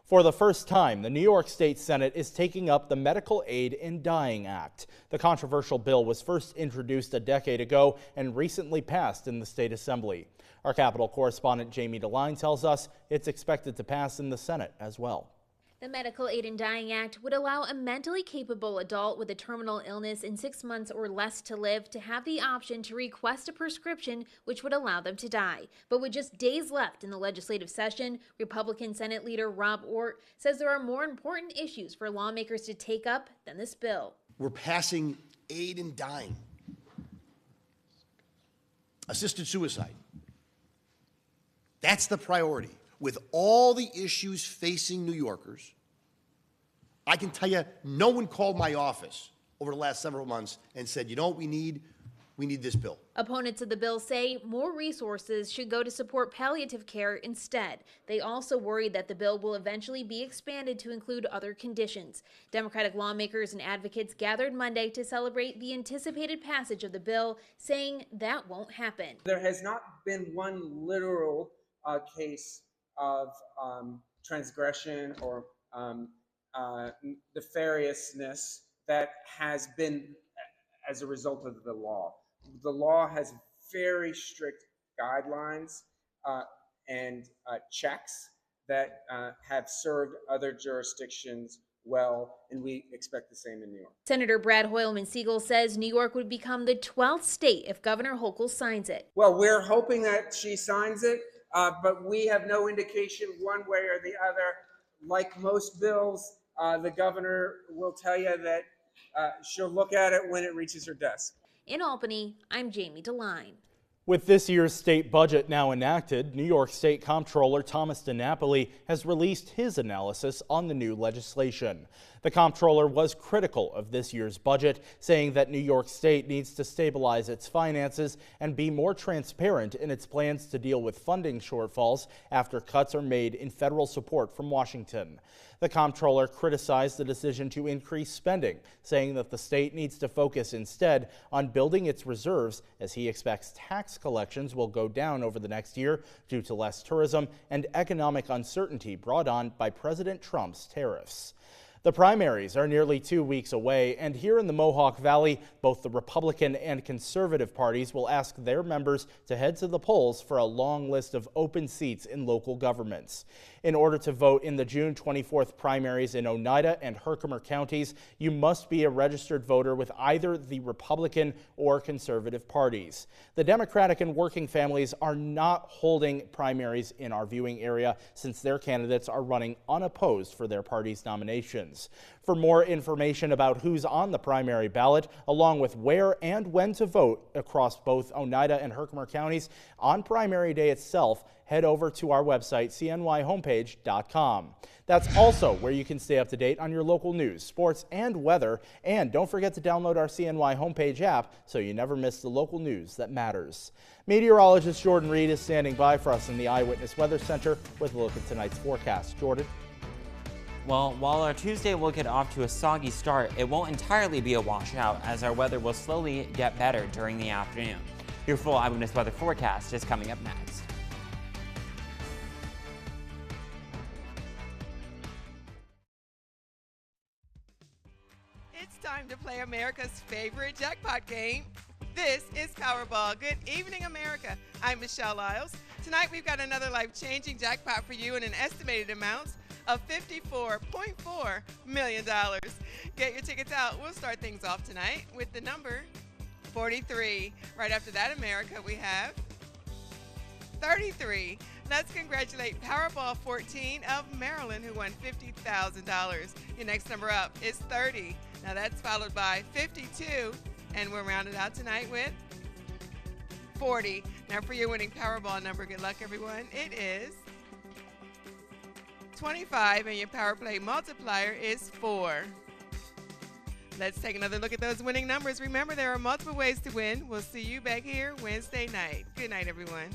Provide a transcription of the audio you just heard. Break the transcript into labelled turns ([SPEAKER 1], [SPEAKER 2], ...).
[SPEAKER 1] For the first time, the New York State Senate is taking up the Medical Aid in Dying Act. The controversial bill was first introduced a decade ago and recently passed in the state assembly. Our Capitol correspondent Jamie DeLine tells us it's expected to pass in the Senate as well.
[SPEAKER 2] The Medical Aid in Dying Act would allow a mentally capable adult with a terminal illness and 6 months or less to live to have the option to request a prescription which would allow them to die. But with just days left in the legislative session, Republican Senate Leader Rob Ortt says there are more important issues for lawmakers to take up than this bill.
[SPEAKER 3] We're passing aid in dying, assisted suicide. That's the priority. With all the issues facing New Yorkers, I can tell you no one called my office over the last several months and said, you know what we need? We need this bill.
[SPEAKER 2] Opponents of the bill say more resources should go to support palliative care instead. They also worry that the bill will eventually be expanded to include other conditions. Democratic lawmakers and advocates gathered Monday to celebrate the anticipated passage of the bill, saying that won't happen.
[SPEAKER 4] There has not been one literal case of transgression or nefariousness that has been as a result of the law. The law has very strict guidelines and checks that have served other jurisdictions well, and we expect the same in New York.
[SPEAKER 2] Senator Brad Hoylman-Siegel says New York would become the 12th state if Governor Hochul signs it.
[SPEAKER 4] Well, we're hoping that she signs it. But we have no indication one way or the other. Like most bills, the governor will tell you that she'll look at it when it reaches her desk.
[SPEAKER 2] In Albany, I'm Jamie DeLine.
[SPEAKER 1] With this year's state budget now enacted, New York State Comptroller Thomas DiNapoli has released his analysis on the new legislation. The comptroller was critical of this year's budget, saying that New York State needs to stabilize its finances and be more transparent in its plans to deal with funding shortfalls after cuts are made in federal support from Washington. The comptroller criticized the decision to increase spending, saying that the state needs to focus instead on building its reserves, as he expects tax collections will go down over the next year due to less tourism and economic uncertainty brought on by President Trump's tariffs. The primaries are nearly 2 weeks away, and here in the Mohawk Valley, both the Republican and conservative parties will ask their members to head to the polls for a long list of open seats in local governments. In order to vote in the June 24th primaries in Oneida and Herkimer counties, you must be a registered voter with either the Republican or conservative parties. The Democratic and working families are not holding primaries in our viewing area since their candidates are running unopposed for their party's nominations. For more information about who's on the primary ballot, along with where and when to vote across both Oneida and Herkimer counties on primary day itself, head over to our website, cnyhomepage.com. That's also where you can stay up to date on your local news, sports, and weather. And don't forget to download our CNY homepage app so you never miss the local news that matters. Meteorologist Jordan Reed is standing by for us in the Eyewitness Weather Center with a look at tonight's forecast. Jordan?
[SPEAKER 5] Well, while our Tuesday will get off to a soggy start, it won't entirely be a washout as our weather will slowly get better during the afternoon. Your full Eyewitness Weather forecast is coming up next.
[SPEAKER 6] It's time to play America's favorite jackpot game. This is Powerball. Good evening, America. I'm Michelle Lyles. Tonight we've got another life-changing jackpot for you in an estimated amount of $54.4 million. Get your tickets out. We'll start things off tonight with the number 43. Right after that, America, we have 33. Let's congratulate Powerball 14 of Maryland, who won $50,000. Your next number up is 30. Now that's followed by 52, and we're rounded out tonight with 40. Now for your winning Powerball number, good luck everyone. It is 25, and your Power Play multiplier is 4. Let's take another look at those winning numbers. Remember, there are multiple ways to win. We'll see you back here Wednesday night. Good night, everyone.